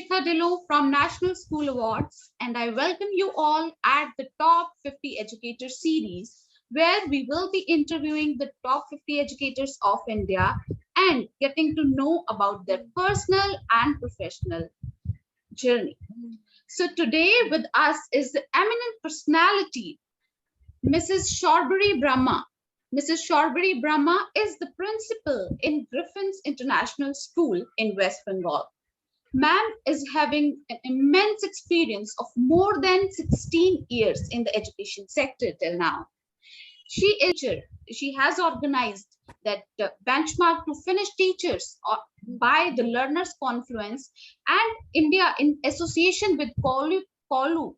Shikha Dhillon from National School Awards, and I welcome you all at the Top 50 Educator series, where we will be interviewing the top 50 educators of India and getting to know about their personal and professional journey. So, today with us is the eminent personality, Mrs. Sarbari Brahma. Mrs. Sarbari Brahma is the principal in Griffins International School in West Bengal. Ma'am is having an immense experience of more than 16 years in the education sector till now. She is a teacher. She has organized that benchmark to finish teachers by the Learners Conference and India in association with Koulu, Koulu.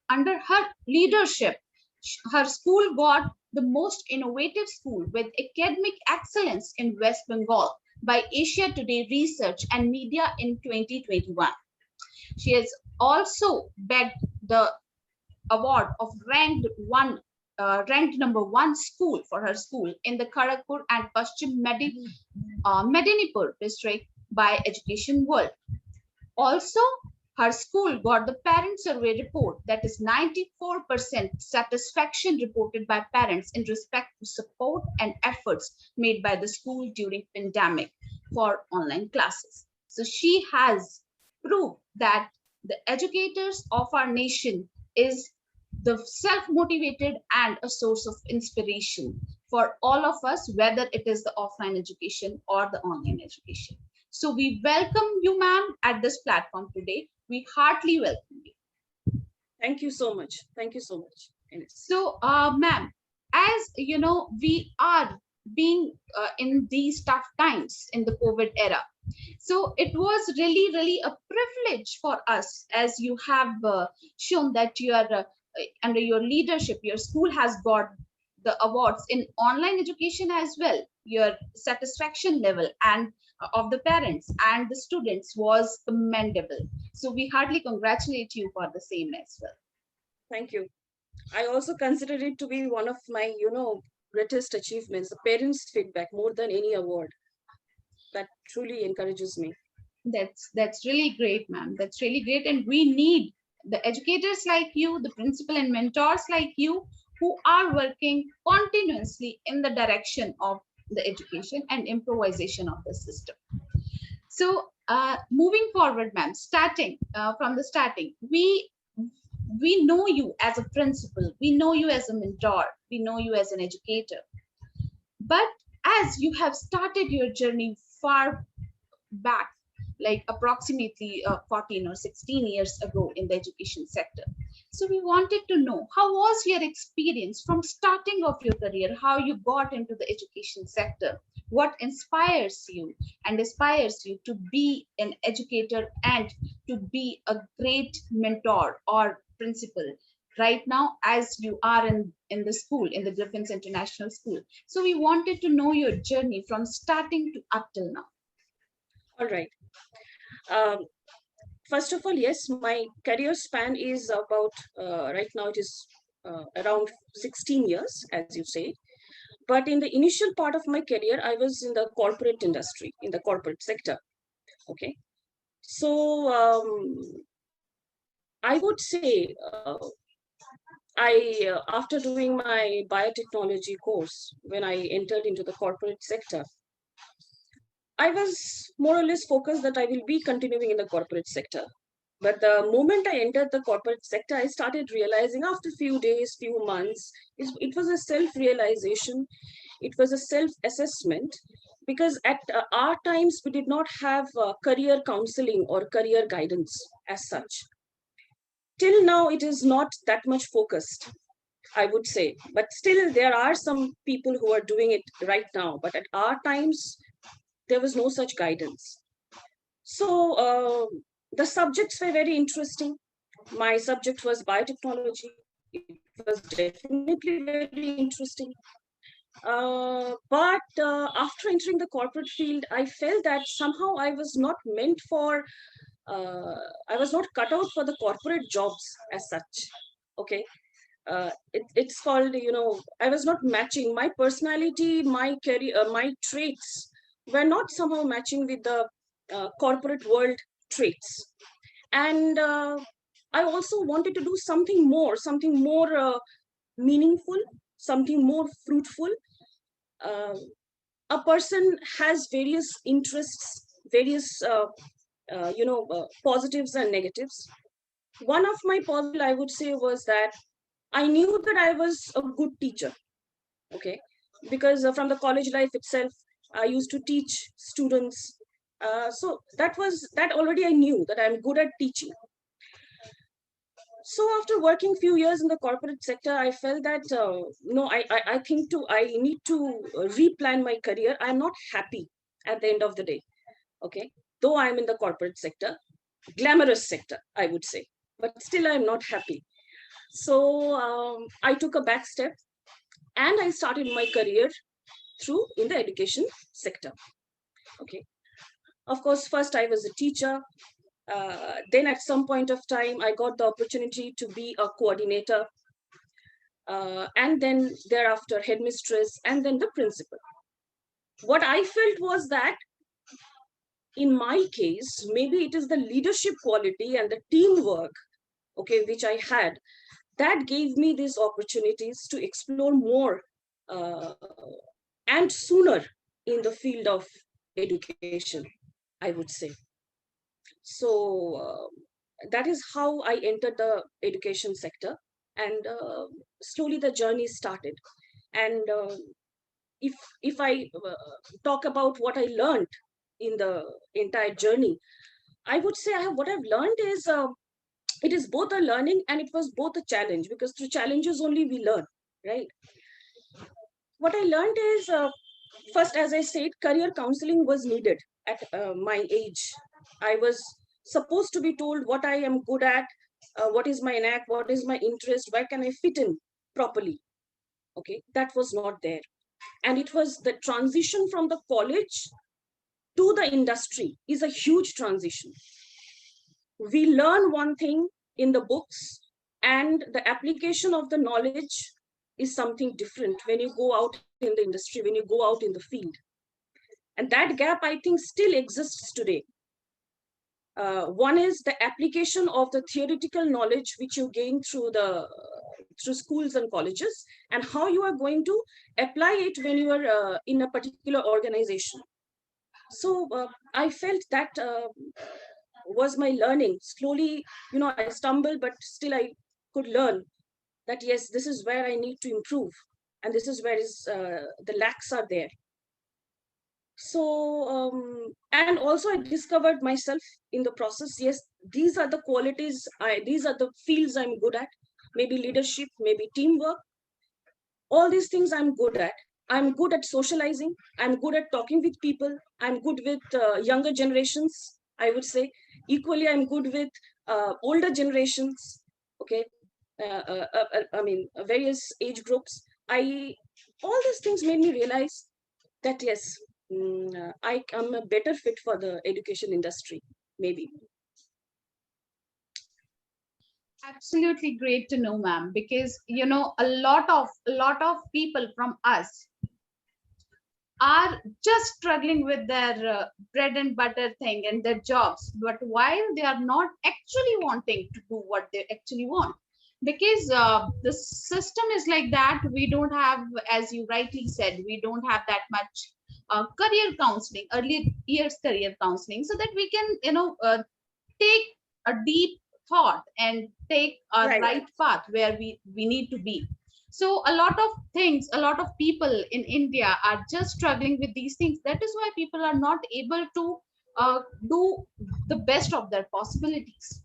Under her leadership, her school got the most innovative school with academic excellence in West Bengal by Asia Today Research and Media in 2021. She has also bagged the award of ranked number one school for her school in the Kharagpur and Paschim Medinipur district by Education World. Also, her school got the parent survey report that is 94% satisfaction reported by parents in respect to support and efforts made by the school during pandemic for online classes. So she has proved that the educators of our nation is the self-motivated and a source of inspiration for all of us, whether it is the offline education or the online education. So we welcome you, ma'am, at this platform today. We heartily welcome you. Thank you so much. Thank you so much. So, ma'am, as you know, we are being in these tough times in the COVID era. So it was really a privilege for us, as you have shown that you are under your leadership, your school has got the awards in online education as well. Your satisfaction level and of the parents and the students was commendable. So we heartily congratulate you for the same as well. Thank you. I also consider it to be one of my, greatest achievements, the parents' feedback more than any award. That truly encourages me. That's really great, ma'am. That's really great. And we need the educators like you, the principal and mentors like you, who are working continuously in the direction of the education and improvisation of the system. So moving forward, ma'am, starting from the starting, we know you as a principal, we know you as a mentor, we know you as an educator. But as you have started your journey far back, like approximately 14 or 16 years ago in the education sector. So we wanted to know, how was your experience from starting of your career, how you got into the education sector, what inspires you and aspires you to be an educator and to be a great mentor or principal right now as you are in the school, in the Griffins International School. So we wanted to know your journey from starting to up till now. All right. First of all, yes, my career span is about, right now it is around 16 years, as you say. But in the initial part of my career, I was in the corporate industry, in the corporate sector. Okay. So I would say after doing my biotechnology course, when I entered into the corporate sector, I was more or less focused that I will be continuing in the corporate sector. But the moment I entered the corporate sector, I started realizing after few days, few months, it was a self-realization, it was a self-assessment, because at our times, we did not have career counseling or career guidance as such. Till now, it is not that much focused, I would say. But still, there are some people who are doing it right now. But at our times, there was no such guidance. So the subjects were very interesting. My subject was biotechnology. It was definitely very interesting. But after entering the corporate field, I felt that somehow I was not meant for, I was not cut out for the corporate jobs as such. Okay. It's called, I was not matching my personality, my career, my traits were not somehow matching with the corporate world traits. And I also wanted to do something more meaningful, something more fruitful. Uh, a person has various interests, various positives and negatives. One of my positive, I would say, was that I knew that I was a good teacher. Okay, because from the college life itself, I used to teach students. So that already I knew that I'm good at teaching. So after working few years in the corporate sector, I felt that no, I think I need to replan my career. I'm not happy at the end of the day. Okay, though I'm in the corporate sector, glamorous sector, I would say, but still I'm not happy. So I took a back step and I started my career through in the education sector. Okay, of course, first I was a teacher. Then at some point of time, I got the opportunity to be a coordinator, and then thereafter headmistress, and then the principal. What I felt was that in my case, maybe it is the leadership quality and the teamwork, okay, which I had, that gave me these opportunities to explore more uh, and sooner in the field of education, I would say. So that is how I entered the education sector, and slowly the journey started. And if I talk about what I learned in the entire journey, I would say what I've learned is it is both a learning and it was both a challenge, because through challenges only we learn, right? What I learned is first, as I said, career counseling was needed at my age. I was supposed to be told what I am good at, what is my knack, what is my interest, where can I fit in properly. Okay, that was not there. And it was the transition from the college to the industry is a huge transition. We learn one thing in the books, and the application of the knowledge is something different when you go out in the industry, when you go out in the field. And that gap, I think, still exists today. One is the application of the theoretical knowledge which you gain through schools and colleges, and how you are going to apply it when you are in a particular organization. So I felt that was my learning. Slowly, I stumbled, but still I could learn that yes, this is where I need to improve, and this is where is the lacks are there. So and also I discovered myself in the process. Yes, these are the qualities, these are the fields I'm good at. Maybe leadership, maybe teamwork, all these things I'm good at. I'm good at socializing, I'm good at talking with people, I'm good with younger generations, I would say. Equally, I'm good with older generations. Okay, I mean, various age groups. I All these things made me realize that yes, I am a better fit for the education industry, maybe. Absolutely great to know, ma'am, because a lot of people from us are just struggling with their bread and butter thing and their jobs, but while they are not actually wanting to do what they actually want, because the system is like that. We don't have, as you rightly said, we don't have that much career counseling, early years career counseling, so that we can take a deep thought and take a Right. right path where we need to be. So a lot of things, a lot of people in India are just struggling with these things. That is why people are not able to do the best of their possibilities.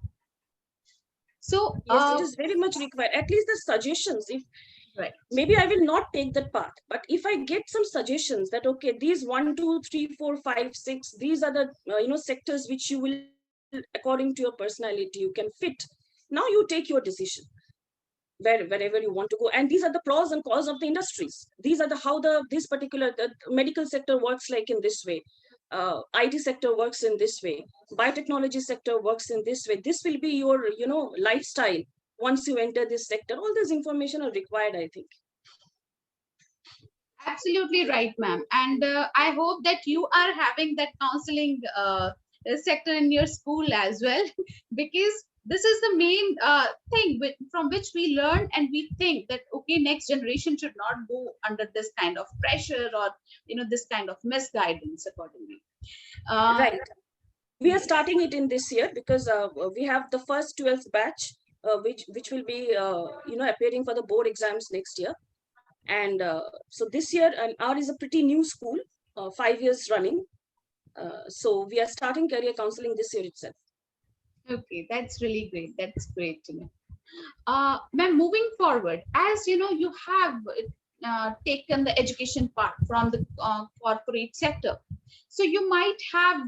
So Yes, it is very much required. At least the suggestions. If right. maybe I will not take that path, but if I get some suggestions that okay, these 1, 2, 3, 4, 5, 6, these are the sectors which you will, according to your personality, you can fit. Now you take your decision wherever you want to go, and these are the pros and cons of the industries. These are the how this particular the medical sector works like in this way, IT sector works in this way, biotechnology sector works in this way. This will be your lifestyle once you enter this sector. All this information are required, I think. Absolutely right, ma'am. And I hope that you are having that counseling sector in your school as well, because this is the main thing from which we learn, and we think that okay, next generation should not go under this kind of pressure, or this kind of misguidance accordingly. uh, Right. We are yes. starting it in this year because we have the first 12th batch, which will be appearing for the board exams next year. And so this year, and ours is a pretty new school, 5 years running. So we are starting career counseling this year itself. Okay, that's really great. That's great to know. Ma'am, moving forward, as you have taken the education part from the corporate sector, so you might have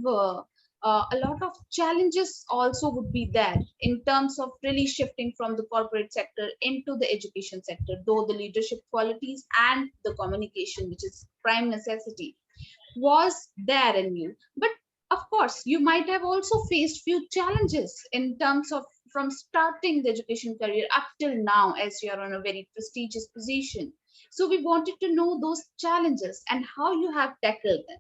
a lot of challenges also would be there in terms of really shifting from the corporate sector into the education sector, though the leadership qualities and the communication, which is prime necessity, was there in you. But of course, you might have also faced few challenges in terms of from starting the education career up till now, as you are on a very prestigious position. So we wanted to know those challenges and how you have tackled them.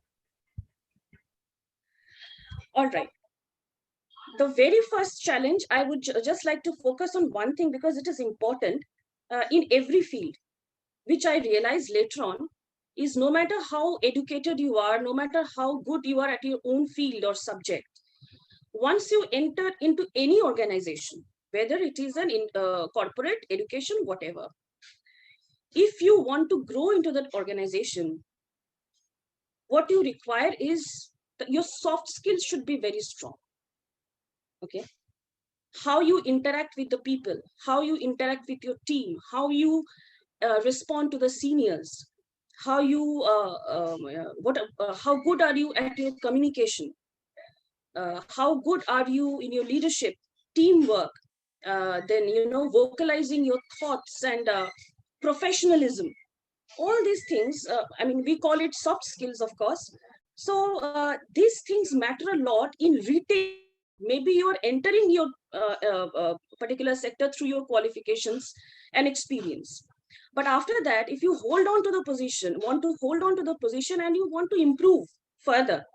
All right. The very first challenge, I would just like to focus on one thing because it is important in every field, which I realized later on is no matter how educated you are, no matter how good you are at your own field or subject, once you enter into any organization, whether it is an corporate, education, whatever, if you want to grow into that organization, what you require is your soft skills should be very strong. Okay. How you interact with the people, how you interact with your team, how you respond to the seniors, how you how good are you at your communication, how good are you in your leadership, teamwork, then vocalizing your thoughts and professionalism. All these things, I mean, we call it soft skills, of course. So these things matter a lot in retail. Maybe you are entering your particular sector through your qualifications and experience, but after that, if you hold on to the position, want to hold on to the position and you want to improve further,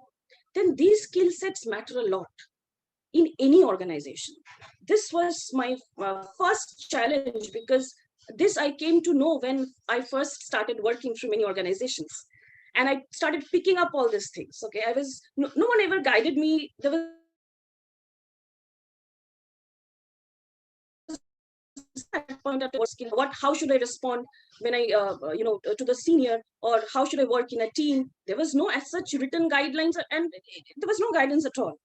then these skill sets matter a lot in any organization. This was my first challenge because this I came to know when I first started working through many organizations, and I started picking up all these things. Okay, I was no one ever guided me. There was no at that point at what skill, what, how should I respond when I to the senior, or how should I work in a team. There was no as such written guidelines, and there was no guidance at all.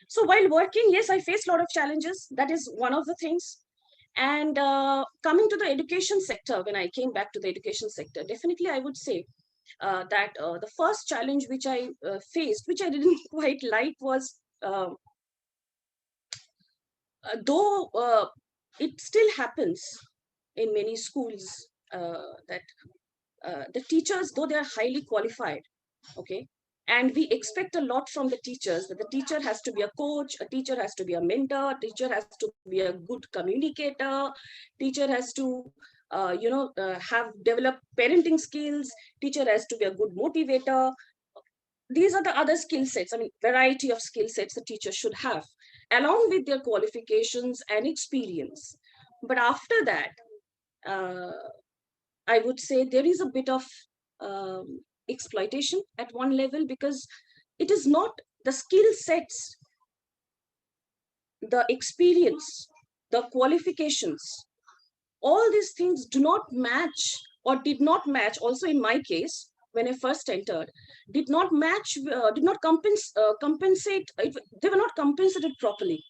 So while working, yes, I faced a lot of challenges. That is one of the things. And coming to the education sector, when I came back to the education sector, definitely I would say that the first challenge which I faced, which I didn't quite like, was though it still happens in many schools that the teachers, though they are highly qualified, okay, and we expect a lot from the teachers, that the teacher has to be a coach, a teacher has to be a mentor, a teacher has to be a good communicator, teacher has to have developed parenting skills, teacher has to be a good motivator. These are the other skill sets, I mean, variety of skill sets the teacher should have along with their qualifications and experience. But after that, uh, I would say there is a bit of exploitation at one level, because it is not the skill sets, the experience, the qualifications, all these things do not match, or did not match. Also, in my case, when I first entered, did not match, did not compensate. They were not compensated properly.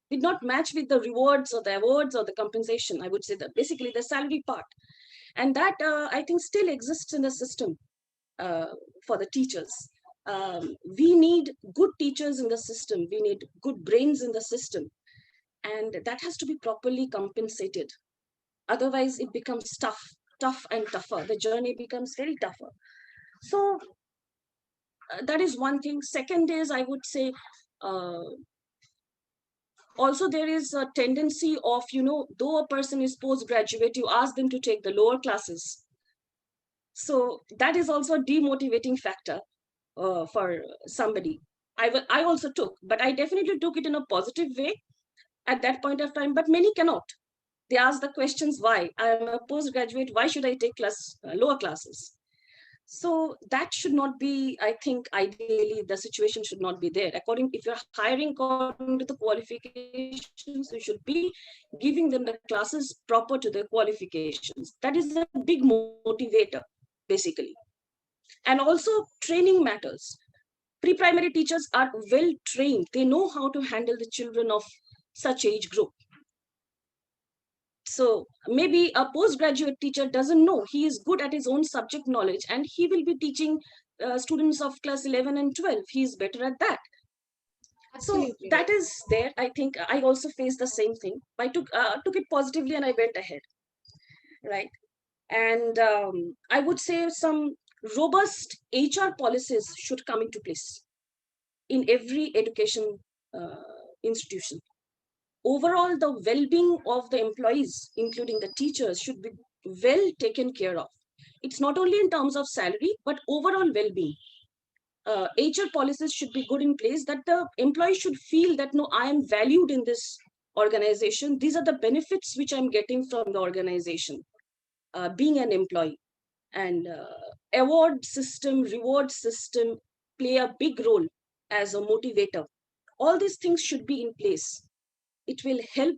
Did not match with the rewards or the awards or the compensation. I would say that basically the salary part, and that I think still exists in the system uh, for the teachers. We need good teachers in the system. We need good brains in the system, and that has to be properly compensated. Otherwise, it becomes tough and tougher. The journey becomes very tougher. So that is one thing. Second is, I would say, uh, also there is a tendency of, though a person is postgraduate, you ask them to take the lower classes. So that is also a demotivating factor for somebody. I also took, but I definitely took it in a positive way at that point of time, but many cannot. They ask the questions, why? I am a postgraduate, why should I take lower classes? So that should not be, I think, ideally, the situation should not be there. If you're hiring according to the qualifications, you should be giving them the classes proper to their qualifications. That is a big motivator, basically. And also, training matters. Pre-primary teachers are well trained. They know how to handle the children of such age group. So maybe a postgraduate teacher doesn't know. He is good at his own subject knowledge and he will be teaching students of class 11 and 12. He is better at that. So Absolutely that right. is there. I think I also faced the same thing. I took it positively and I went ahead, right? And I would say some robust HR policies should come into place in every education institution. Overall, the well-being of the employees, including the teachers, should be well taken care of. It's not only in terms of salary, but overall well-being. HR policies should be good in place that the employee should feel that, no, I am valued in this organization. These are the benefits which I'm getting from the organization, being an employee. And award system, reward system play a big role as a motivator. All these things should be in place. It will help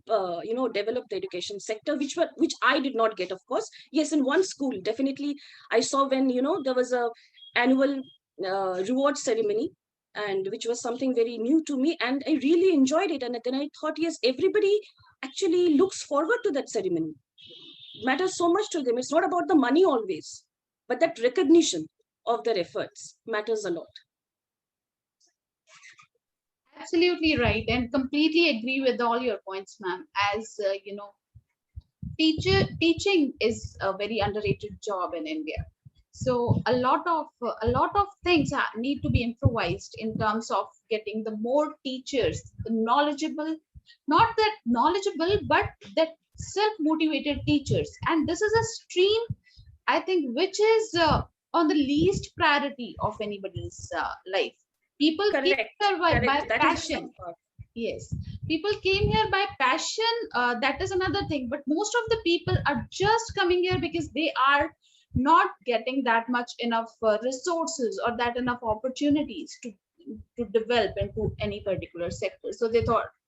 develop the education sector, which I did not get, of course. Yes, in one school definitely I saw when there was a annual reward ceremony, and which was something very new to me, and I really enjoyed it. And then I thought, yes, everybody actually looks forward to that ceremony. It matters so much to them. It's not about the money always, but that recognition of their efforts matters a lot. Absolutely right, and completely agree with all your points, ma'am. As teaching is a very underrated job in India. So a lot of things need to be improvised in terms of getting the more teachers, the knowledgeable, not that knowledgeable, but that self-motivated teachers. And this is a stream, I think, which is on the least priority of anybody's life. People keep Correct, there by correct. That is the tough passion. part. Yes, people came here by passion. That is another thing. But most of the people are just coming here because they are not getting that much enough resources or that enough opportunities to develop into any particular sector. So they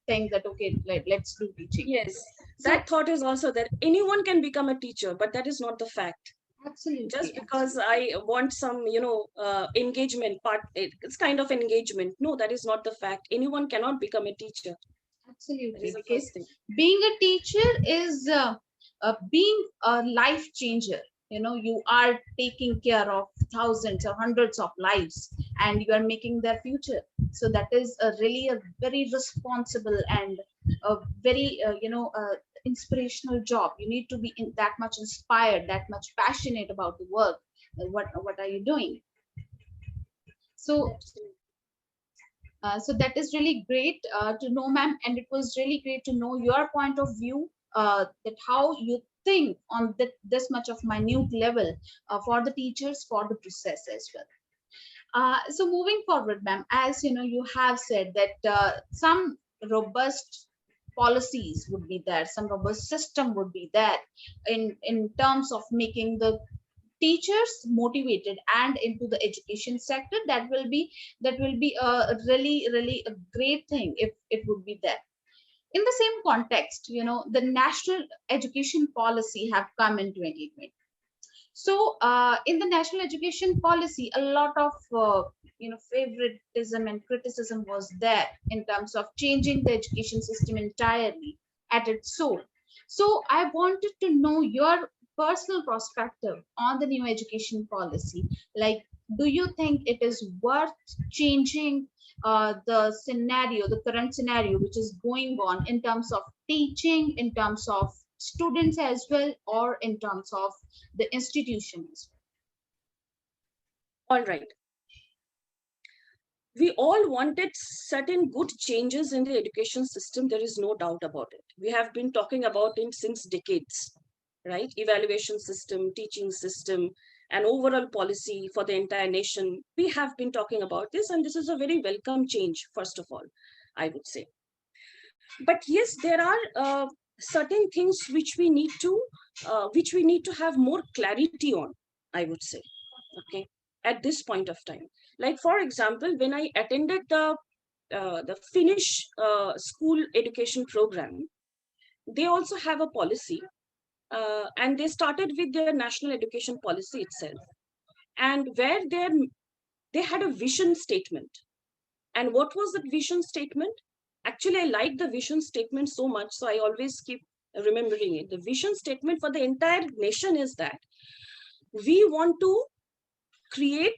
think that okay, let's do teaching. Yes, So that thought is also that anyone can become a teacher, but that is not the fact. Just absolutely, because absolutely, I want some, engagement part, it's kind of engagement. No, that is not the fact. Anyone cannot become a teacher. That absolutely. is the Because first thing. being a teacher is being a life changer. You are taking care of thousands or hundreds of lives, and you are making their future. So that is really a very responsible and a very inspirational job. You need to be that much inspired, that much passionate about the work. What are you doing? So Absolutely. so that is really great to know, ma'am, and it was really great to know your point of view, that how you think on this much of minute level for the teachers, for the process as well. So moving forward, ma'am, as you have said that some robust policies would be there, some robust system would be there in terms of making the teachers motivated and into the education sector. That will be a really a great thing if it would be there. In the same context, the national education policy have come in 2020. So in the national education policy, a lot of favoritism and criticism was there in terms of changing the education system entirely at its soul. So I wanted to know your personal perspective on the new education policy. Like, do you think it is worth changing the current scenario which is going on in terms of teaching, in terms of students as well, or in terms of the institutions? All right. We all wanted certain good changes in the education system. There is no doubt about it. We have been talking about it since decades, right? Evaluation system, teaching system, an overall policy for the entire nation. We have been talking about this, and this is a very welcome change, first of all, I would say. But yes, there are certain things which we need to have more clarity on, I would say. Okay, at this point of time, like for example, when I attended the Finnish school education program, they also have a policy, and they started with their national education policy itself, and where they had a vision statement. And what was that vision statement? Actually, I like the vision statement so much, so I always keep remembering it. The vision statement for the entire nation is that we want to create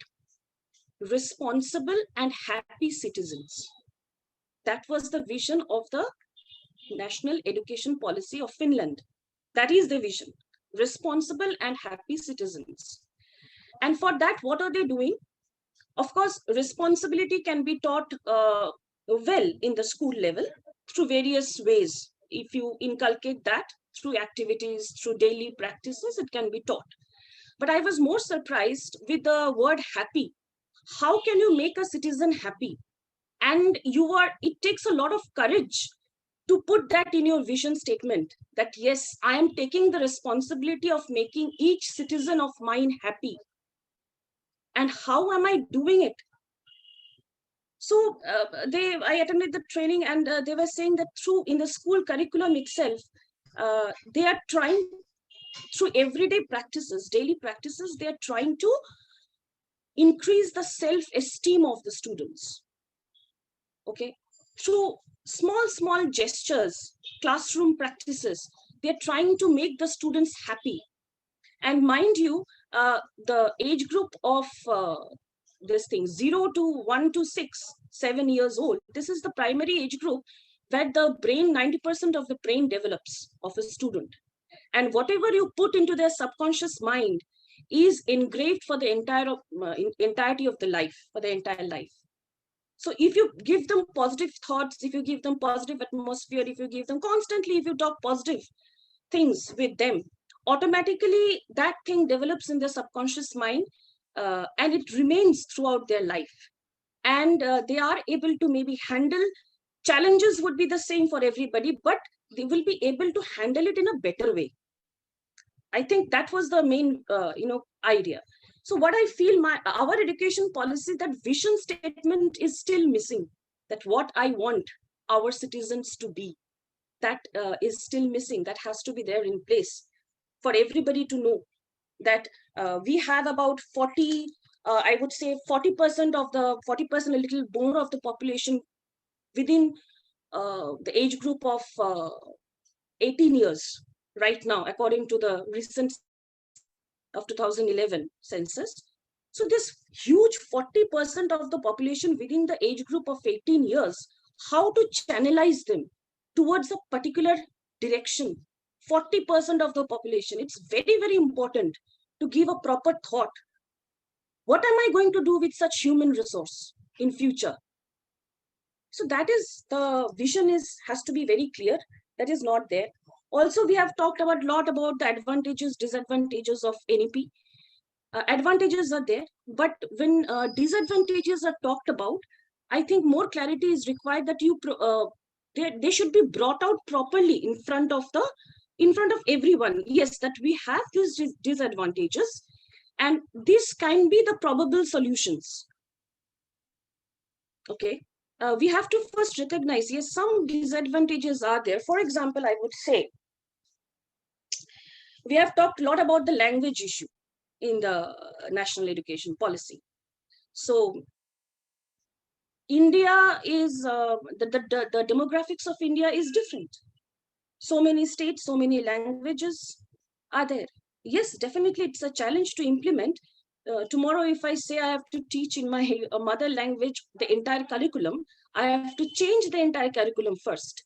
responsible and happy citizens. That was the vision of the national education policy of Finland. That is the vision: responsible and happy citizens. And for that, what are they doing? Of course, responsibility can be taught well in the school level through various ways. If you inculcate that through activities, through daily practices, it can be taught. But I was more surprised with the word happy. How can you make a citizen happy? And it takes a lot of courage to put that in your vision statement, that yes, I am taking the responsibility of making each citizen of mine happy. And how am I doing it? So I attended the training, and they were saying that through in the school curriculum itself, they are trying through everyday practices, daily practices, they are trying to increase the self-esteem of the students. Okay, through small gestures, classroom practices, they're trying to make the students happy. And mind you, the age group of this thing 0 to 1 to 6, 7 years old, this is the primary age group where the brain, 90% of the brain develops of a student. And whatever you put into their subconscious mind is engraved for the entirety of the life, for the entire life. So if you give them positive thoughts, if you give them positive atmosphere, if you give them constantly, if you talk positive things with them, automatically that thing develops in their subconscious mind, and it remains throughout their life. And they are able to maybe handle challenges, would be the same for everybody, but they will be able to handle it in a better way. I think that was the main idea. So what I feel, our education policy, that vision statement is still missing, that what I want our citizens to be, that is still missing. That has to be there in place for everybody to know that we have about 40, I would say 40% of the 40%, a little more of the population within the age group of 18 years right now, according to the recent of 2011 census. So this huge 40% of the population within the age group of 18 years, how to channelize them towards a particular direction? 40% of the population, it's very, very important to give a proper thought. What am I going to do with such human resource in future? So that is, the vision has to be very clear. That is not there. Also, we have talked about a lot about the advantages, disadvantages of NEP. Advantages are there, but when disadvantages are talked about, I think more clarity is required, that they should be brought out properly in front of everyone. Yes, that we have these disadvantages, and this can be the probable solutions. Okay, we have to first recognize, yes, some disadvantages are there. For example, I would say, we have talked a lot about the language issue in the national education policy. So India is, the demographics of India is different. So many states, so many languages are there. Yes, definitely it's a challenge to implement. Tomorrow, if I say I have to teach in my mother language the entire curriculum, I have to change the entire curriculum first.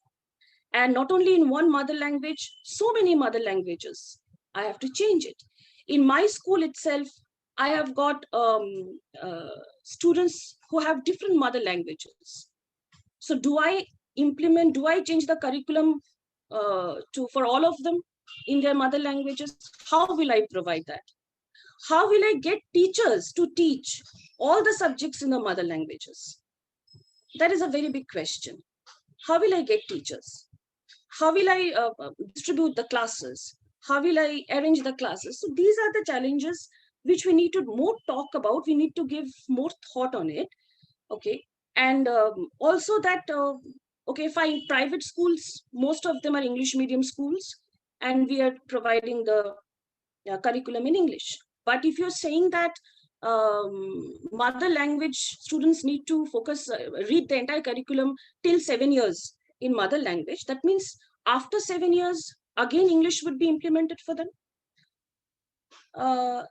And not only in one mother language, so many mother languages, I have to change it. In my school itself, I have got students who have different mother languages. So do I change the curriculum for all of them in their mother languages? How will I provide that? How will I get teachers to teach all the subjects in the mother languages? That is a very big question. How will I get teachers? How will I distribute the classes? How will I arrange the classes? So these are the challenges which we need to more talk about. We need to give more thought on it. Okay. And also that, okay, fine, private schools, most of them are English medium schools, and we are providing the curriculum in English. But if you're saying that mother language students need to focus, read the entire curriculum till 7 years in mother language, that means after 7 years, again, English would be implemented for them.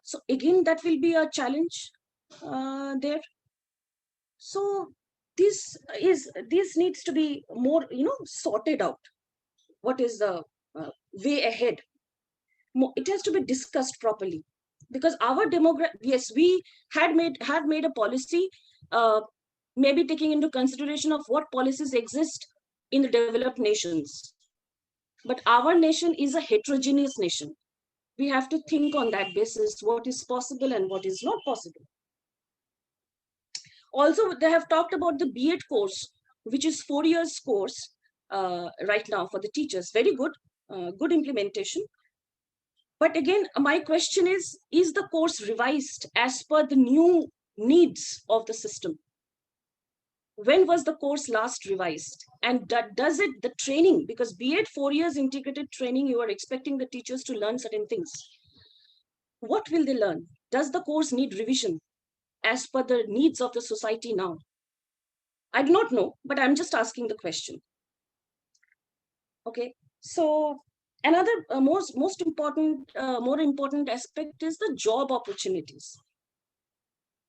So again, that will be a challenge there. So this needs to be more, sorted out. What is the way ahead? It has to be discussed properly, because our demographic, yes, we have made a policy, uh, maybe taking into consideration of what policies exist in the developed nations, but our nation is a heterogeneous nation. We have to think on that basis what is possible and what is not possible. Also, they have talked about the B.Ed course, which is 4 years course right now for the teachers. Very good, good implementation. But again, my question is the course revised as per the new needs of the system? When was the course last revised? And does it, the training, because B.Ed 4 years integrated training, you are expecting the teachers to learn certain things. What will they learn? Does the course need revision as per the needs of the society now? I do not know, but I'm just asking the question. Okay, so another most important, more important aspect is the job opportunities.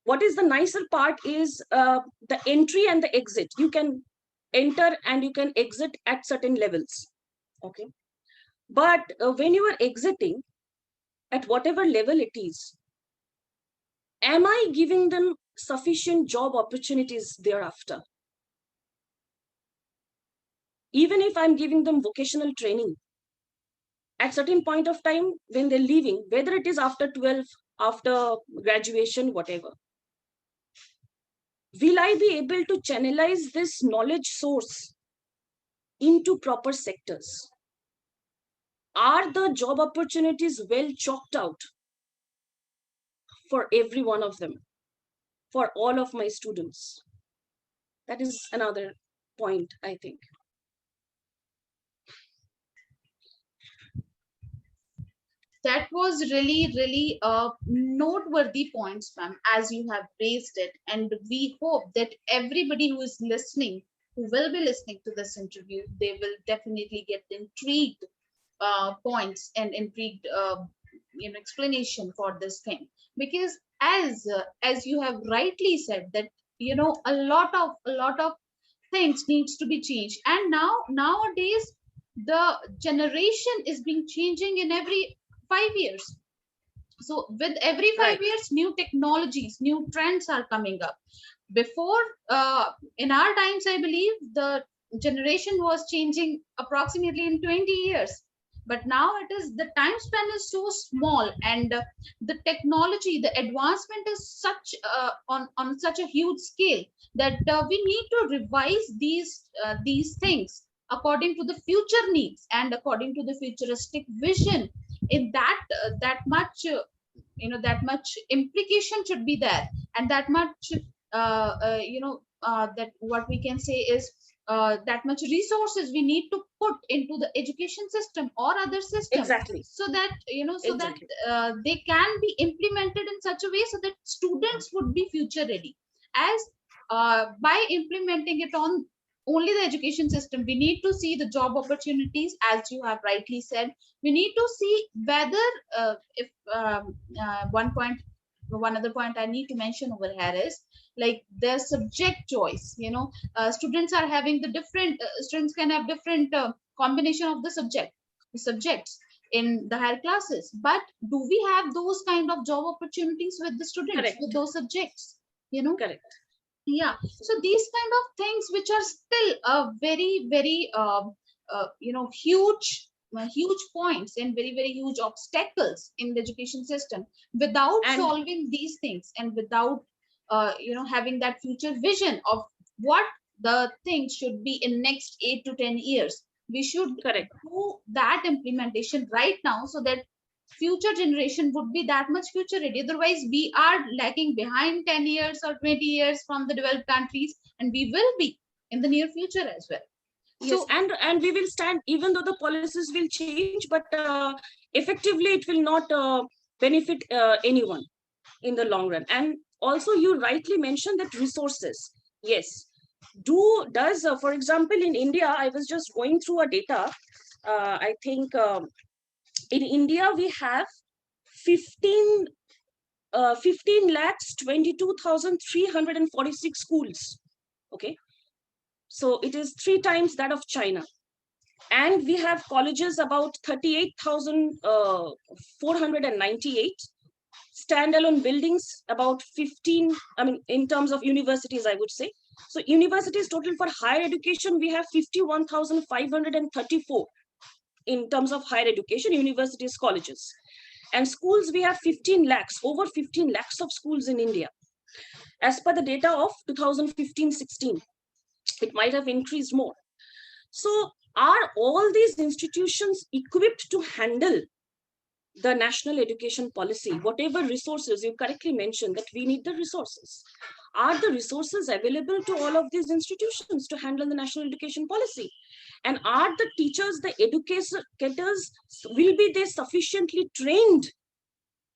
What is the nicer part is the entry and the exit. You can enter and you can exit at certain levels. Okay, but when you are exiting at whatever level it is, am I giving them sufficient job opportunities thereafter? Even if I'm giving them vocational training, at certain point of time when they're leaving, whether it is after 12, after graduation, whatever, will I be able to channelize this knowledge source into proper sectors? Are the job opportunities well chalked out for every one of them, for all of my students? That is another point, I think. That was really noteworthy points, ma'am, as you have raised it. And we hope that everybody who is listening, who will be listening to this interview, they will definitely get intrigued points and intrigued explanation for this thing. Because as you have rightly said that a lot of things needs to be changed, and nowadays the generation is being changing in every 5 years. So with every 5 years, new technologies, new trends are coming up. Before, in our times, I believe the generation was changing approximately in 20 years. But now it is, the time span is so small, and the technology, the advancement is such on such a huge scale that we need to revise these things according to the future needs and according to the futuristic vision. In that much implication should be there, and that much that what we can say is that much resources we need to put into the education system or other system. Exactly. So that Exactly. they can be implemented in such a way so that students would be future ready. As by implementing it on only the education system, we need to see the job opportunities, as you have rightly said. We need to see whether if one other point I need to mention over here is like their subject choice. Students are having the different students can have different combination of the subjects in the higher classes, but do we have those kind of job opportunities with the students? Correct. With those subjects? Correct. Yeah, so these kind of things which are still a very huge huge points and very, very huge obstacles in the education system. Without And solving these things and without having that future vision of what the things should be in next 8 to 10 years, we should correct. do that implementation right now, so that future generation would be that much future ready. Otherwise we are lagging behind 10 years or 20 years from the developed countries, and we will be in the near future as well. Yes, So and we will stand, even though the policies will change, but effectively it will not benefit anyone in the long run. And also, you rightly mentioned that resources. Yes, for example, in India, I was just going through a data. I think in India we have 15 15 lakhs 22,346 schools. Okay, so it is 3 times that of China. And we have colleges about 38,498, standalone buildings about 15, I mean, in terms of universities, I would say. So universities total for higher education, we have 51,534 in terms of higher education, universities, colleges. And schools, we have 15 lakhs, over 15 lakhs of schools in India. As per the data of 2015-16, it might have increased more. So are all these institutions equipped to handle the national education policy? Whatever resources, you correctly mentioned that we need the resources. Are the resources available to all of these institutions to handle the national education policy? And are the teachers, the educators, will be they sufficiently trained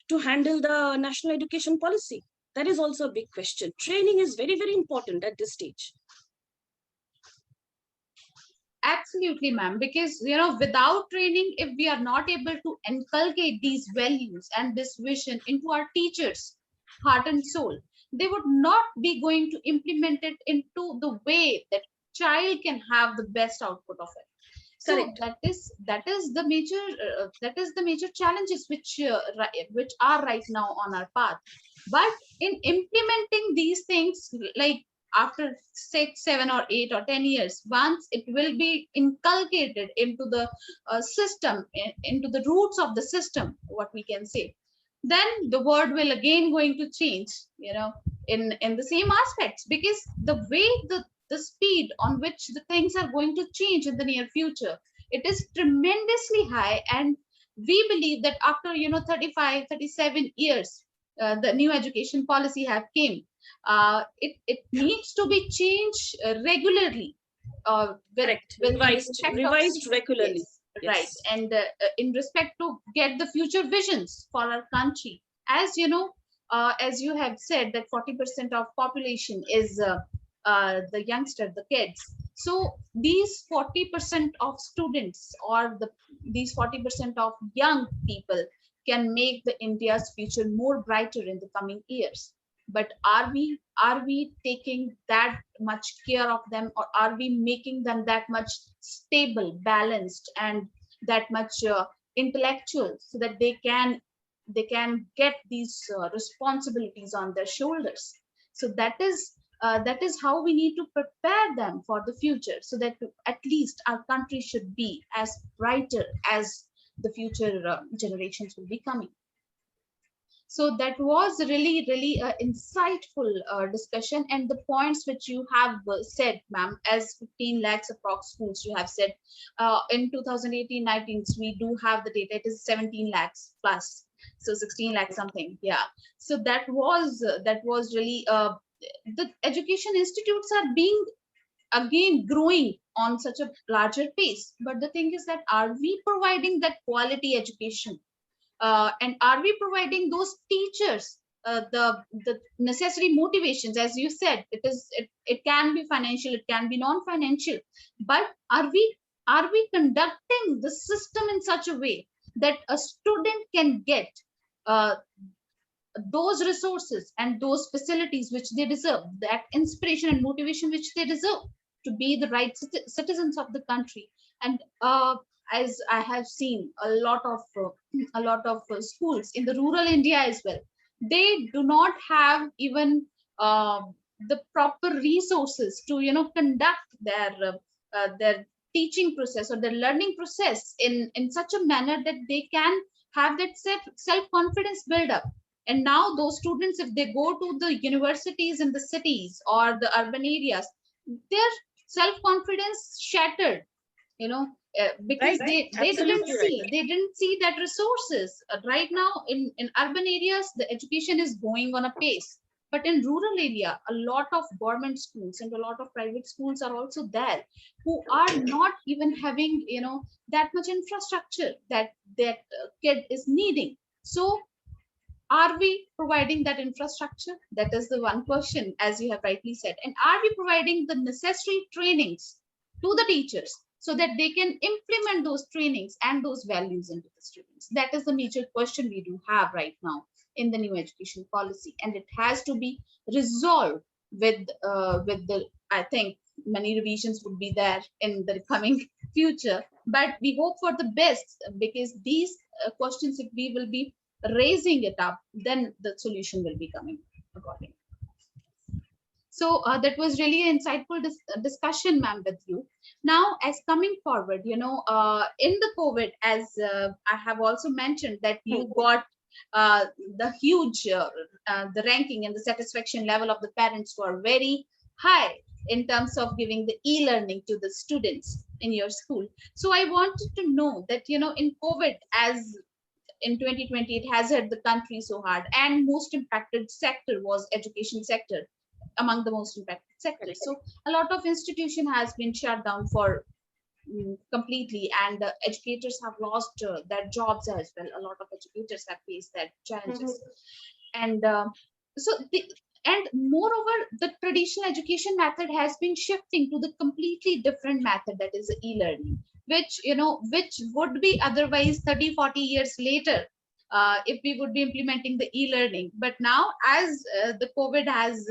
to handle the national education policy? That is also a big question. Training is very, very important at this stage. absolutely, ma'am, because without training, if we are not able to inculcate these values and this vision into our teachers' heart and soul, they would not be going to implement it into the way that child can have the best output of it. So Correct. that is the major challenges which are right now on our path. But in implementing these things, like after 6, 7, or 8 or 10 years, once it will be inculcated into the system, into the roots of the system, what we can say, then the world will again going to change, in the same aspects, because the way the speed on which the things are going to change in the near future, it is tremendously high. And we believe that after 35, 37 years, the new education policy have came, it needs to be changed regularly, Correct. with in respect of, Revised regularly. yes, right, Yes. and in respect to get the future visions for our country. As you have said, that 40% of population is the youngster, the kids. So these 40% of students, or these 40% of young people, can make the India's future more brighter in the coming years. But are we taking that much care of them, or are we making them that much stable, balanced, and that much intellectual, so that they can get these responsibilities on their shoulders? So that is how we need to prepare them for the future, so that at least our country should be as brighter as the future generations will be coming. So that was really, really insightful discussion, and the points which you have said, ma'am, as 15 lakhs approx schools you have said, in 2018-19 we do have the data, it is 17 lakhs plus, so 16 lakhs something, yeah. So that was really, the education institutes are being again growing on such a larger pace. But the thing is that, are we providing that quality education, and are we providing those teachers the necessary motivations? As you said, it can be financial, it can be non-financial, but are we conducting the system in such a way that a student can get uh, those resources and those facilities which they deserve, that inspiration and motivation which they deserve, to be the right citizens of the country? And as I have seen a lot of schools in the rural India as well, they do not have even the proper resources to conduct their teaching process or the learning process in such a manner that they can have that self-confidence build up. And now those students, if they go to the universities in the cities or the urban areas, their self-confidence shattered, you know, because Right. they didn't Absolutely right. see that resources. Right now in urban areas the education is going on a pace, but in rural area a lot of government schools and a lot of private schools are also there, who are not even having, you know, that much infrastructure that kid is needing. So are we providing that infrastructure? That is the one question, as you have rightly said. And are we providing the necessary trainings to the teachers so that they can implement those trainings and those values into the students? That is the major question we do have right now in the new education policy, and it has to be resolved with the, I think many revisions would be there in the coming future, but we hope for the best, because these questions, if we will be raising it up, then the solution will be coming accordingly. So that was really an insightful discussion, ma'am, with you. Now, as coming forward, you know, in the COVID, as I have also mentioned that you got the huge, the ranking and the satisfaction level of the parents were very high in terms of giving the e-learning to the students in your school. So I wanted to know that, you know, in COVID, as in 2020 it has hit the country so hard, and most impacted sector was education sector, among the most impacted sectors. So a lot of institution has been shut down for completely, and educators have lost their jobs as well. A lot of educators have faced that challenges. And so the, and moreover the traditional education method has been shifting to the completely different method, that is the e-learning, which, you know, which would be otherwise 30-40 years later if we would be implementing the e-learning. But now, as the COVID has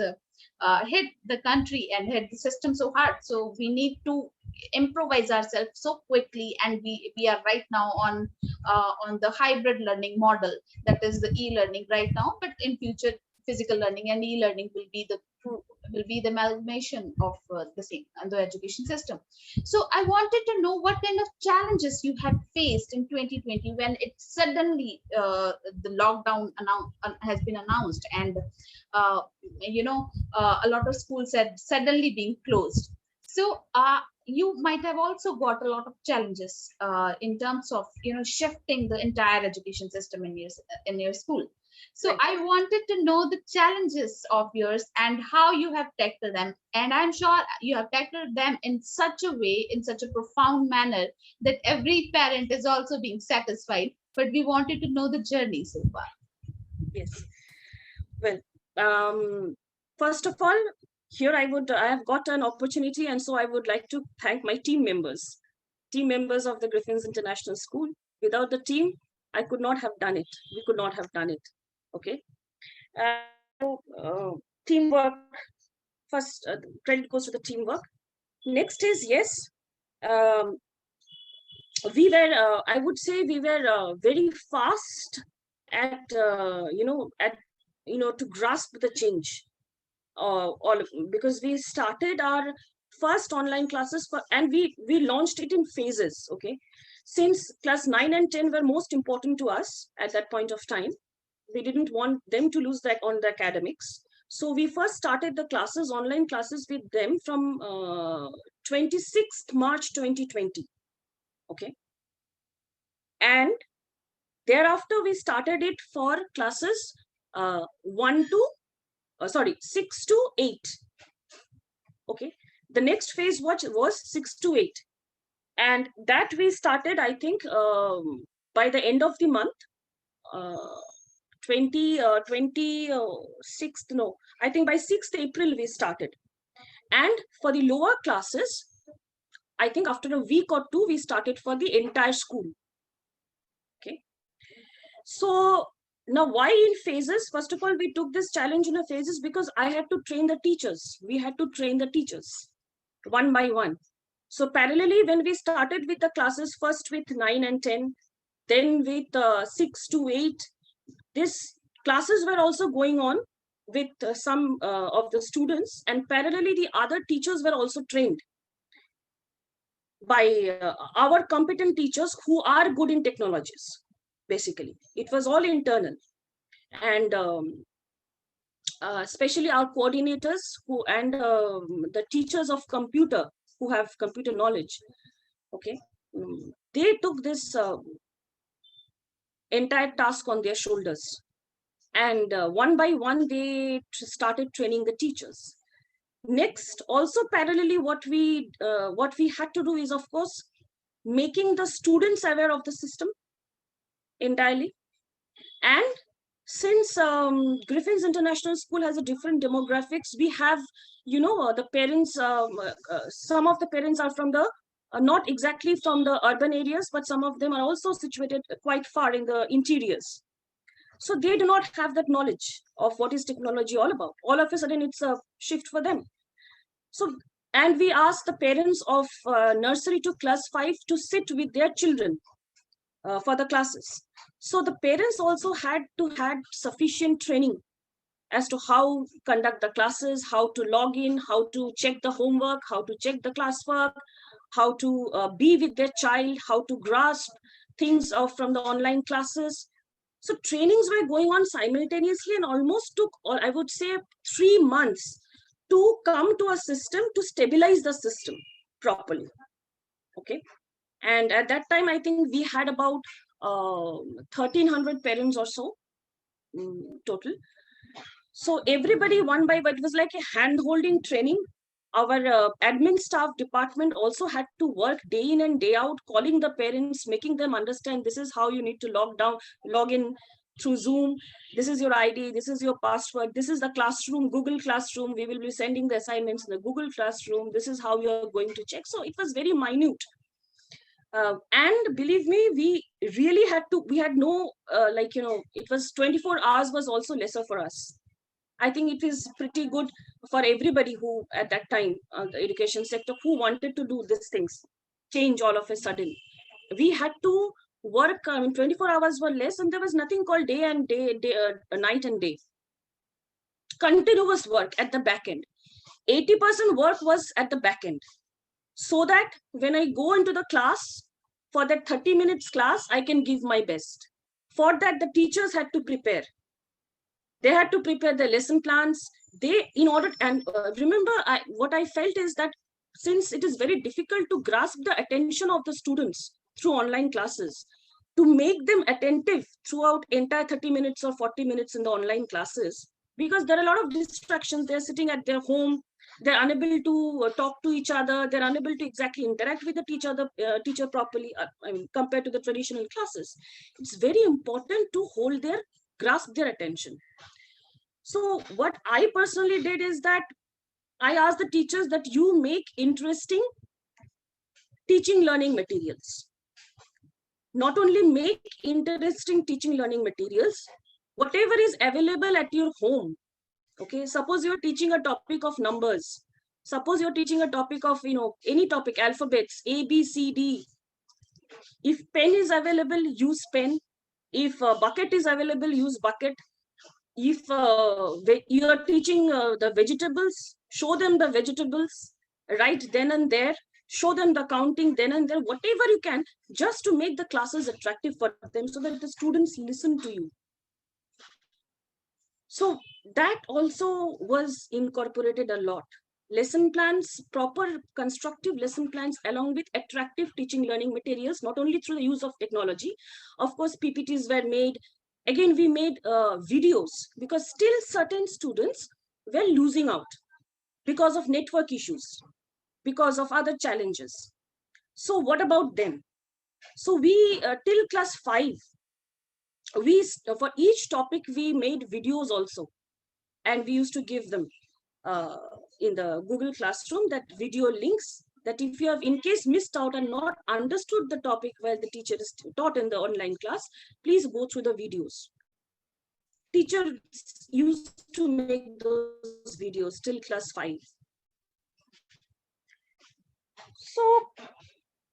hit the country and hit the system so hard, so we need to improvise ourselves so quickly, and we are right now on the hybrid learning model, that is the e-learning right now, but in future physical learning and e-learning will be the amalgamation of the same and the education system. So I wanted to know what kind of challenges you had faced in 2020 when it suddenly the lockdown has been announced, and uh, you know, a lot of schools had suddenly been closed. So you might have also got a lot of challenges in terms of, you know, shifting the entire education system in your school. So Right. I wanted to know the challenges of yours and how you have tackled them. And I'm sure you have tackled them in such a way, in such a profound manner, that every parent is also being satisfied. But we wanted to know the journey so far. Yes. Well, first of all, here I have got an opportunity, and so I would like to thank my team members of the Griffins International School. Without the team, I could not have done it. We could not have done it. Okay. Teamwork. First, credit goes to the teamwork. Next is, yes, um, we were. I would say we were very fast at to grasp the change. All because we started our first online classes and we launched it in phases. Okay, since class 9 and 10 were most important to us at that point of time, we didn't want them to lose that on the academics. So we first started the classes, online classes, with them from 26th March 2020. Okay, and thereafter we started it for classes 6 to 8. Okay, the next phase was 6 to 8, and that we started, I think, by the end of the month, uh, 26th, no, I think by 6th April we started. And for the lower classes, I think after a week or two we started for the entire school. Okay, so now why in phases? First of all, we took this challenge in a phases because I had to train the teachers. We had to train the teachers one by one. So parallelly, when we started with the classes, first with 9 and 10, then with 6 to 8, these classes were also going on with some of the students, and parallelly the other teachers were also trained. by our competent teachers who are good in technologies. Basically, it was all internal, and especially our coordinators who and the teachers of computer who have computer knowledge. Okay, they took this entire task on their shoulders, and one by one they started training the teachers. Next, also parallelly, what we had to do is, of course, making the students aware of the system entirely. And since Griffins International School has a different demographics, we have, the parents, some of the parents are from the, not exactly from the urban areas, but some of them are also situated quite far in the interiors. So they do not have that knowledge of what is technology all about. All of a sudden, it's a shift for them. So, and we asked the parents of nursery to class 5 to sit with their children for the classes. So the parents also had to had sufficient training as to how conduct the classes, how to log in, how to check the homework, how to check the classwork, how to be with their child, how to grasp things from the online classes. So trainings were going on simultaneously and almost took, or I would say, 3 months to come to a system to stabilize the system properly. Okay. And at that time, I think we had about 1,300 parents or so total. So everybody one by one, it was like a hand-holding training. Our admin staff department also had to work day in and day out, calling the parents, making them understand this is how you need to log in through Zoom. This is your ID. This is your password. This is the classroom, Google Classroom. We will be sending the assignments in the Google Classroom. This is how you're going to check. So it was very minute. And believe me, we really had to, we had no, it was 24 hours was also lesser for us. I think it is pretty good for everybody who at that time, the education sector, who wanted to do these things, change all of a sudden. We had to work, 24 hours were less, and there was nothing called night and day. Continuous work at the back end. 80% work was at the back end. So that when I go into the class, for that 30 minutes class, I can give my best. For that, the teachers had to prepare. They had to prepare the lesson plans. Remember, what I felt is that since it is very difficult to grasp the attention of the students through online classes, to make them attentive throughout entire 30 minutes or 40 minutes in the online classes, because there are a lot of distractions. They're sitting at their home, they're unable to talk to each other, they're unable to exactly interact with the teacher properly, compared to the traditional classes. It's very important to grasp their attention. So what I personally did is that I asked the teachers that you make interesting teaching learning materials. Not only make interesting teaching learning materials, whatever is available at your home. Okay, suppose you're teaching a topic of numbers. Suppose you're teaching a topic of, any topic, alphabets, A, B, C, D. If pen is available, use pen. If a bucket is available, use bucket. If you are teaching the vegetables, show them the vegetables right then and there. Show them the counting then and there, whatever you can, just to make the classes attractive for them so that the students listen to you. So that also was incorporated a lot. Lesson plans, proper constructive lesson plans, along with attractive teaching learning materials, not only through the use of technology. Of course, PPTs were made. Again, we made videos, because still certain students were losing out because of network issues, because of other challenges. So what about them? So we, till class 5, for each topic, we made videos also. And we used to give them in the Google Classroom, that video links, that if you have in case missed out and not understood the topic where the teacher is taught in the online class, please go through the videos. Teachers used to make those videos till class 5. So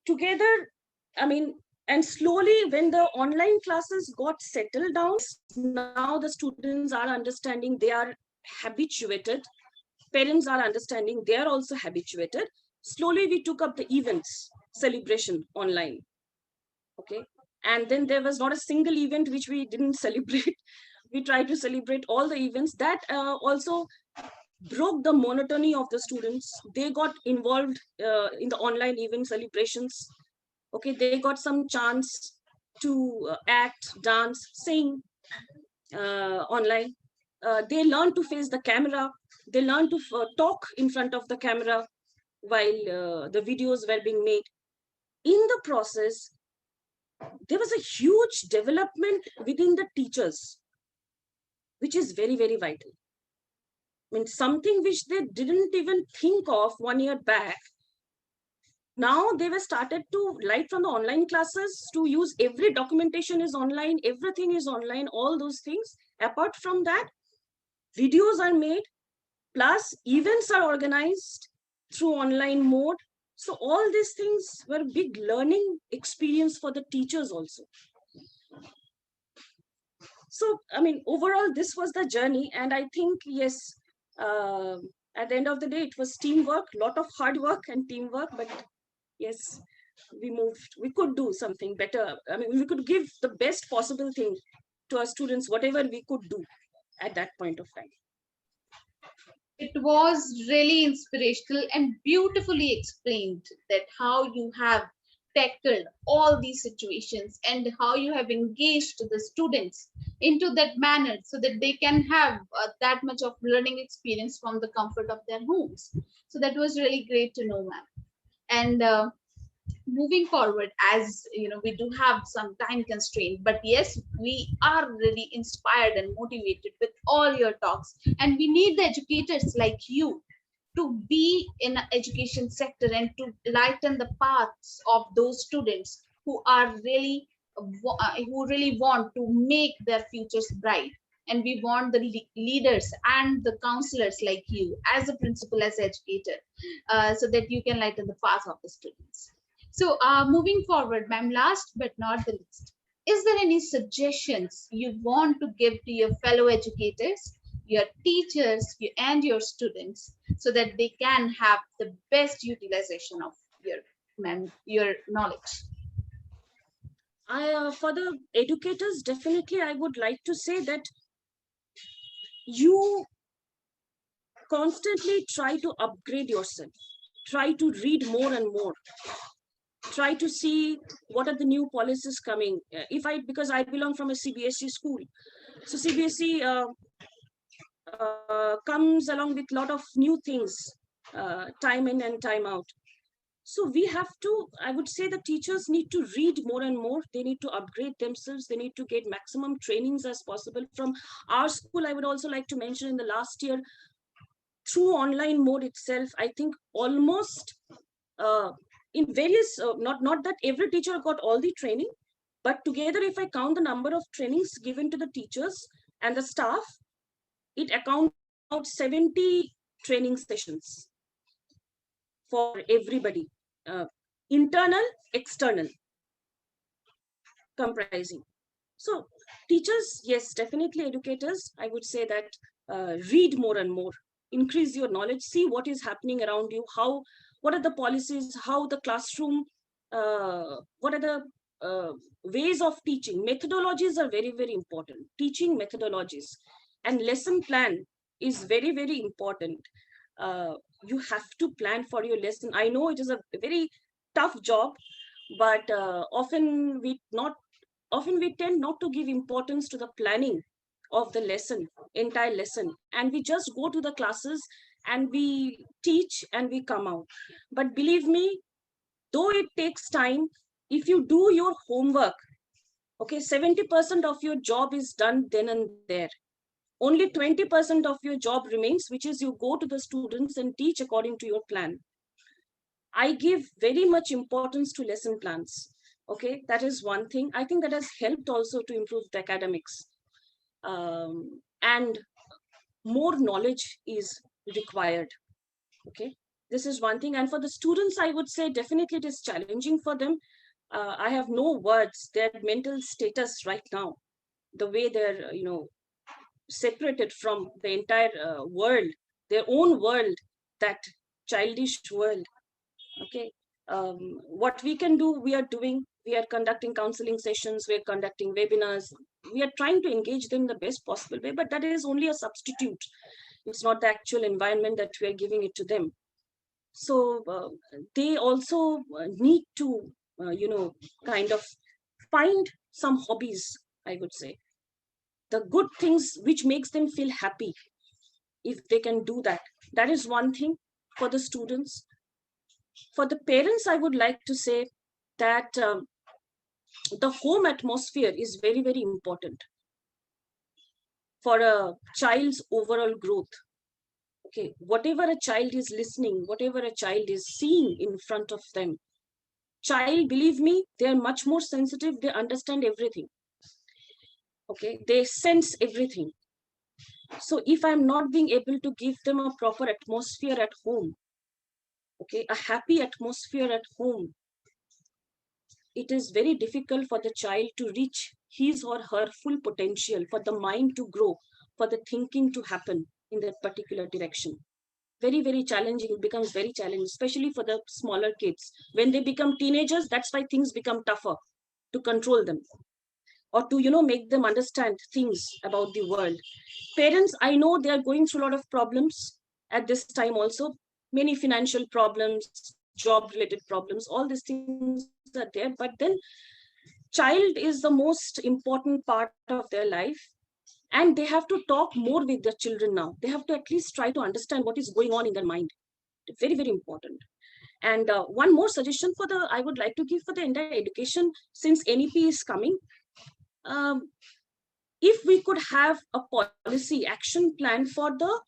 together, and slowly when the online classes got settled down, now the students are understanding, they are habituated, parents are understanding, they are also habituated. Slowly we took up the events. celebration online. Okay. And then there was not a single event which we didn't celebrate. We tried to celebrate all the events. That also broke the monotony of the students. They got involved in the online event celebrations. Okay, they got some chance to act, dance, sing online. They learned to face the camera. They learned to talk in front of the camera while the videos were being made. In the process, there was a huge development within the teachers, which is very, very vital. I mean, something which they didn't even think of 1 year back. Now they were started to, like from the online classes, to use every documentation is online, everything is online, all those things. Apart from that, videos are made, plus events are organized through online mode. So all these things were big learning experience for the teachers also. So, I mean, overall, this was the journey. And I think, yes, at the end of the day, it was teamwork, lot of hard work and teamwork. But yes, we moved. We could do something better. I mean, we could give the best possible thing to our students, whatever we could do at that point of time. It was really inspirational and beautifully explained that how you have tackled all these situations and how you have engaged the students into that manner so that they can have that much of learning experience from the comfort of their homes. So that was really great to know, ma'am. And moving forward, as you know, we do have some time constraint, but yes, we are really inspired and motivated with all your talks, and we need the educators like you to be in the education sector and to lighten the paths of those students who are really who really want to make their futures bright. And we want the leaders and the counselors like you as a principal, as educator, so that you can lighten the path of the students. So, moving forward, ma'am, last but not the least, is there any suggestions you want to give to your fellow educators, your teachers, and your students, so that they can have the best utilization of your, ma'am, your knowledge? For the educators, definitely, I would like to say that you constantly try to upgrade yourself, try to read more and more, try to see what are the new policies coming. Because I belong from a CBSE school, so CBSE comes along with a lot of new things, time in and time out. So we have to, I would say the teachers need to read more and more. They need to upgrade themselves. They need to get maximum trainings as possible. From our school, I would also like to mention in the last year, through online mode itself, I think almost in various, not that every teacher got all the training, but together, if I count the number of trainings given to the teachers and the staff, it accounts about 70 training sessions for everybody, internal, external, comprising. So teachers, yes, definitely educators, I would say that read more and more, increase your knowledge, see what is happening around you, what are the policies, how the classroom, what are the ways of teaching. Methodologies are very, very important. Teaching methodologies and lesson plan is very, very important. You have to plan for your lesson. I know it is a very tough job, but often we tend not to give importance to the planning of the lesson, entire lesson, and we just go to the classes and we teach and we come out. But believe me, though it takes time, if you do your homework, okay, 70% of your job is done then and there. Only 20% of your job remains, which is you go to the students and teach according to your plan. I give very much importance to lesson plans. Okay, that is one thing. I think that has helped also to improve the academics. And more knowledge is required. Okay, this is one thing. And for the students, I would say definitely it is challenging for them. I have no words. Their mental status right now, the way they're, separated from the entire world, their own world, that childish world. Okay, What we can do, we are doing. We are conducting counseling sessions, we are conducting webinars, we are trying to engage them in the best possible way, but that is only a substitute. It's not the actual environment that we are giving it to them. So they also need to, kind of find some hobbies, I would say. The good things which makes them feel happy, if they can do that, that is one thing for the students. For the parents, I would like to say that the home atmosphere is very, very important for a child's overall growth. Okay, whatever a child is listening, whatever a child is seeing in front of them, child, believe me, they are much more sensitive, they understand everything. Okay, they sense everything. So if I'm not being able to give them a proper atmosphere at home, okay, a happy atmosphere at home, it is very difficult for the child to reach his or her full potential, for the mind to grow, for the thinking to happen in that particular direction. Very, very challenging. It becomes very challenging, especially for the smaller kids. When they become teenagers, that's why things become tougher to control them, or to, make them understand things about the world. Parents, I know they are going through a lot of problems at this time also. Many financial problems, job related problems, all these things are there. But then child is the most important part of their life, and they have to talk more with their children now. They have to at least try to understand what is going on in their mind. Very, very important. And one more suggestion for the, I would like to give for the entire education, since NEP is coming. um, if we could have a policy action plan for the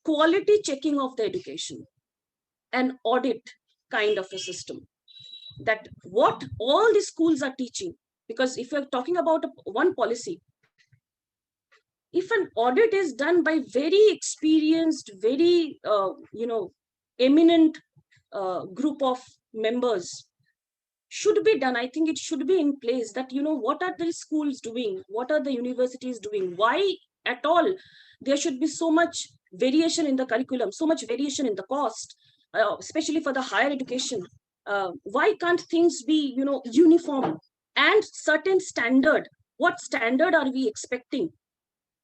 quality checking of the education, an audit kind of a system, that what all the schools are teaching. Because if you're talking about one policy, if an audit is done by very experienced, very eminent group of members, should be done. I think it should be in place, that what are the schools doing, what are the universities doing, why at all there should be so much variation in the curriculum, so much variation in the cost, especially for the higher education. Why can't things be uniform, and certain standard? What standard are we expecting,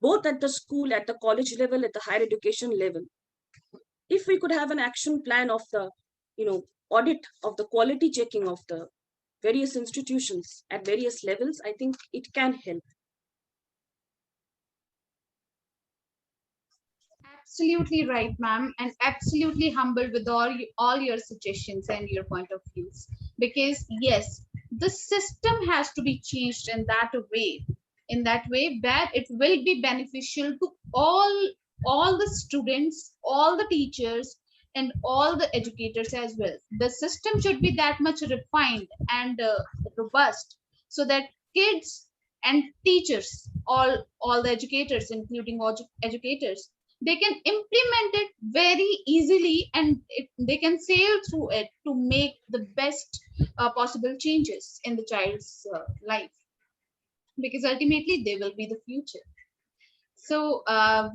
both at the school, at the college level, at the higher education level? If we could have an action plan of the audit of the quality checking of the various institutions at various levels, I think it can help. Absolutely right, ma'am, and absolutely humbled with all your suggestions and your point of views. Because yes, the system has to be changed in that way that it will be beneficial to all the students, all the teachers, and all the educators as well. The system should be that much refined and robust, so that kids and teachers, all the educators, including educators, they can implement it very easily, and they can sail through it to make the best possible changes in the child's life, because ultimately they will be the future. So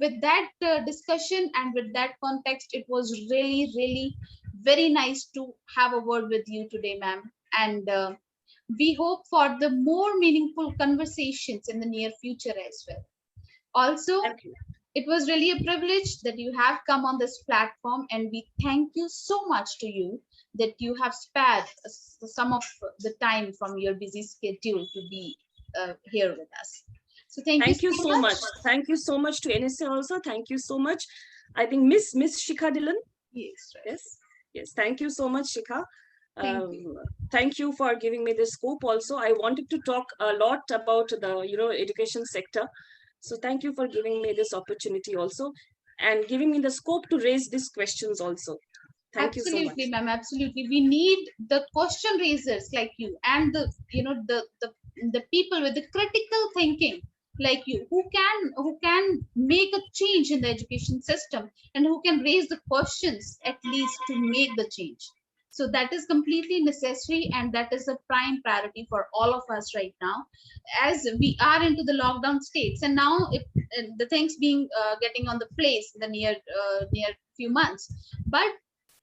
with that discussion and with that context, it was really, really very nice to have a word with you today, ma'am. And we hope for the more meaningful conversations in the near future as well. Also, Thank you. it was really a privilege that you have come on this platform, and we thank you so much to you that you have spared some of the time from your busy schedule to be here with us. So thank you Thank you so so much. much. Thank you so much to NSA also. Thank you so much. I think Miss Shikha Dhillon. Yes, right. Yes. Thank you so much, Shikha. Thank you. Thank you for giving me this scope. Also, I wanted to talk a lot about the education sector. So thank you for giving me this opportunity also, and giving me the scope to raise these questions also. Thank you so much. Absolutely, ma'am. Absolutely. We need the question raisers like you, and the people with the critical thinking like you, who can make a change in the education system, and who can raise the questions at least to make the change. So that is completely necessary, and that is a prime priority for all of us right now, as we are into the lockdown states. And now, if the things being getting on the place in the near few months, but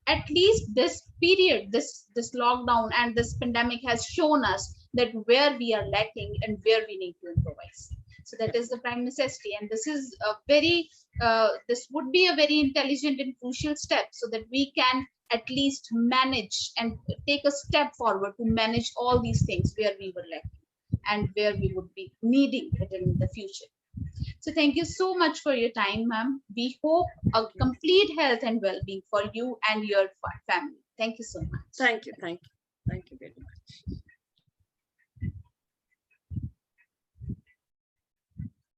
at least this period, this lockdown and this pandemic has shown us that where we are lacking and where we need to improvise. So that is the prime necessity, and this is a very this would be a very intelligent and crucial step, so that we can at least manage and take a step forward to manage all these things where we were lacking and where we would be needing it in the future. So thank you so much for your time, ma'am. We hope a Thank you. complete health and well-being for you and your family. Thank you so much. Thank you. Thank you. Thank you very much.